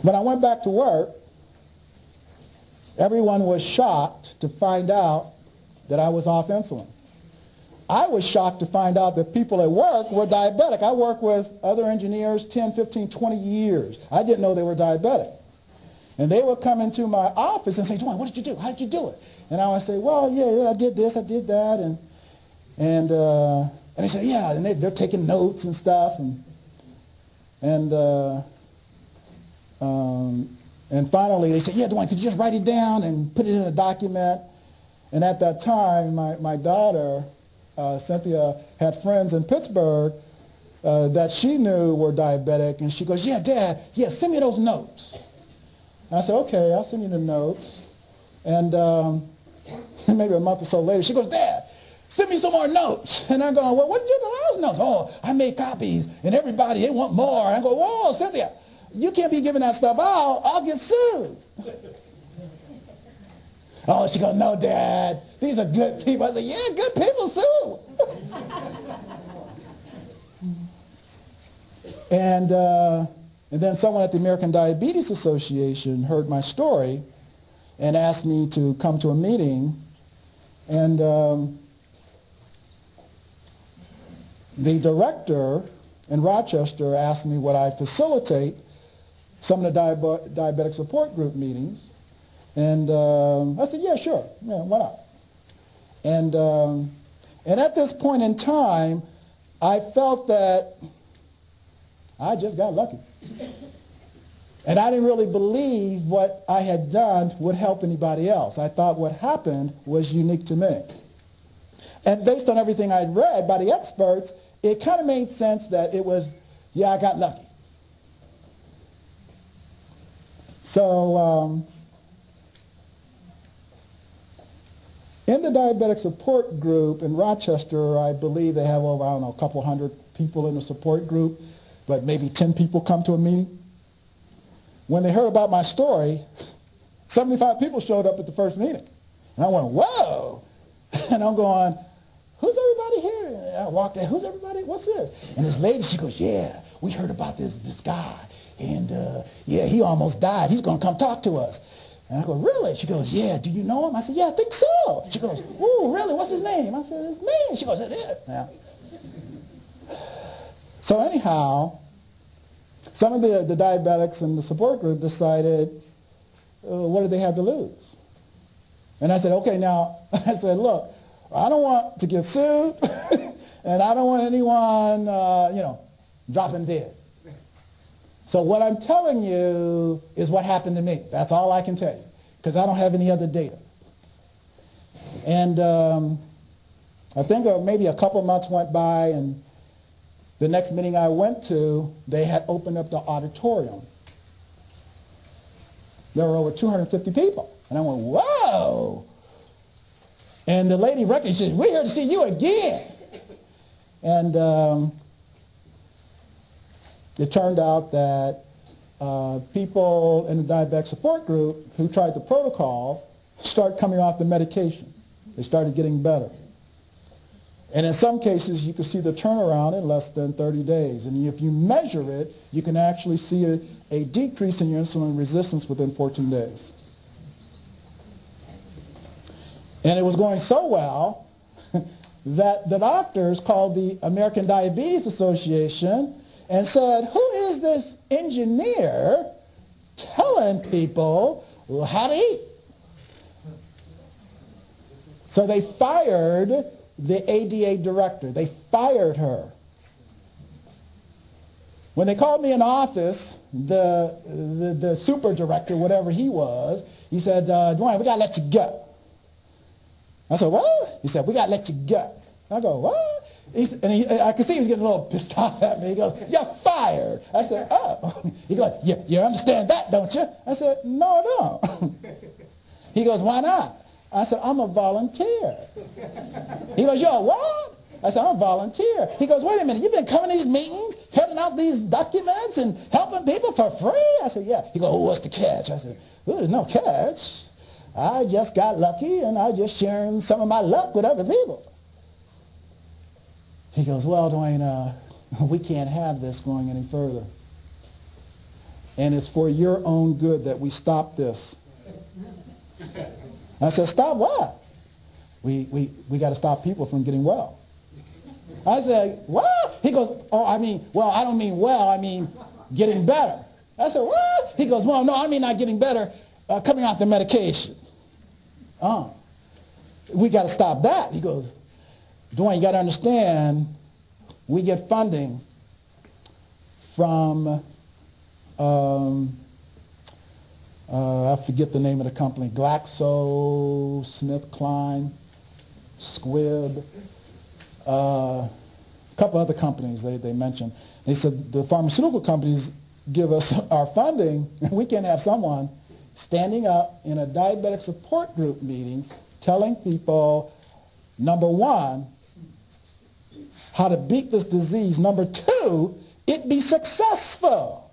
When I went back to work, everyone was shocked to find out that I was off insulin. I was shocked to find out that people at work were diabetic. I work with other engineers 10, 15, 20 years. I didn't know they were diabetic. And they would come into my office and say, Dwayne, what did you do? How did you do it? And I would say, well, yeah, I did this, I did that. And they say, yeah, and they're taking notes and stuff. And finally they said, yeah, Dwayne, could you just write it down and put it in a document? And at that time, my daughter, Cynthia, had friends in Pittsburgh that she knew were diabetic. And she goes, yeah, Dad, yeah, send me those notes. And I said, okay, I'll send you the notes. And maybe a month or so later, she goes, Dad, send me some more notes. And I'm going, well, what did you do with those notes? Oh, I made copies, and everybody, they want more. And I go, whoa, Cynthia, you can't be giving that stuff out. I'll get sued. Oh, she goes, no, Dad, these are good people. I said, yeah, good people sue. And then someone at the American Diabetes Association heard my story and asked me to come to a meeting. And the director in Rochester asked me would I facilitate some of the diabetic support group meetings. And I said, yeah, sure. Yeah, why not? And at this point in time, I felt that I just got lucky. And I didn't really believe what I had done would help anybody else. I thought what happened was unique to me. And based on everything I'd read by the experts, it kind of made sense that it was, yeah, I got lucky. So in the diabetic support group in Rochester, I believe they have over, I don't know, a couple hundred people in the support group, but maybe 10 people come to a meeting. When they heard about my story, 75 people showed up at the first meeting. And I went, whoa! And I'm going, who's everybody here? And I walked in, who's everybody? What's this? And this lady, she goes, yeah, we heard about this guy. And yeah, he almost died. He's going to come talk to us. And I go, really? She goes, yeah, do you know him? I said, yeah, I think so. She goes, ooh, really? What's his name? I said, it's me. She goes, it is. Yeah. So anyhow, some of the diabetics in the support group decided, what do they have to lose? And I said, okay, now, I said, look, I don't want to get sued, and I don't want anyone, dropping dead. So what I'm telling you is what happened to me. That's all I can tell you, because I don't have any other data. And I think maybe a couple months went by, and the next meeting I went to, they had opened up the auditorium. There were over 250 people. And I went, whoa! And the lady recognized, she said, we're here to see you again. And it turned out that people in the diabetic support group who tried the protocol started coming off the medication. They started getting better. And in some cases, you can see the turnaround in less than 30 days. And if you measure it, you can actually see a decrease in your insulin resistance within 14 days. And it was going so well that the doctors called the American Diabetes Association and said, who is this engineer telling people how to eat? So they fired the ADA director. They fired her. When they called me in office, the super director, whatever he was, he said, Dwayne, we got to let you go. I said, what? He said, we got to let you go. I go, what? I could see he was getting a little pissed off at me. He goes, you're fired. I said, oh. He goes, you understand that, don't you? I said, no, I don't. He goes, why not? I said, I'm a volunteer. He goes, you're a what? I said, I'm a volunteer. He goes, wait a minute, you've been coming to these meetings, handing out these documents and helping people for free? I said, yeah. He goes, oh, what's the catch? I said, well, there's no catch. I just got lucky, and I just sharing some of my luck with other people. He goes, well, Dwayne, we can't have this going any further. and it's for your own good that we stop this. I said, stop what? We got to stop people from getting well. I said, what? He goes, oh, I mean, well, I don't mean well, I mean getting better. I said, what? He goes, well, no, I mean not getting better, coming off the medication. We got to stop that. He goes, Dwayne, you got to understand, we get funding from, I forget the name of the company, GlaxoSmithKline, Squibb, a couple other companies they mentioned. They said the pharmaceutical companies give us our funding, and we can't have someone standing up in a diabetic support group meeting telling people, number one, how to beat this disease. Number two, it be successful.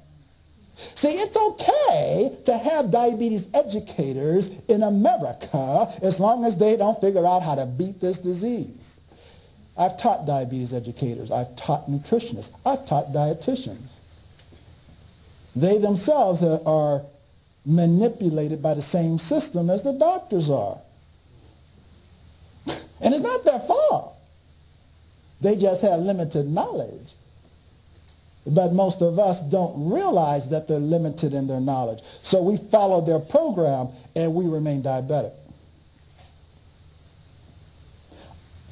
See, it's okay to have diabetes educators in America as long as they don't figure out how to beat this disease. I've taught diabetes educators. I've taught nutritionists. I've taught dietitians. They themselves are manipulated by the same system as the doctors are. And it's not their fault. They just have limited knowledge. But most of us don't realize that they're limited in their knowledge. So we follow their program and we remain diabetic.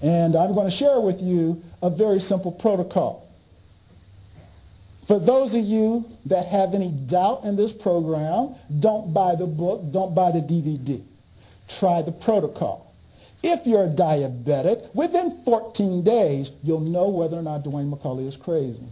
And I'm going to share with you a very simple protocol. For those of you that have any doubt in this program, don't buy the book, don't buy the DVD. Try the protocol. If you're a diabetic, within 14 days, you'll know whether or not Dwayne McCulley is crazy.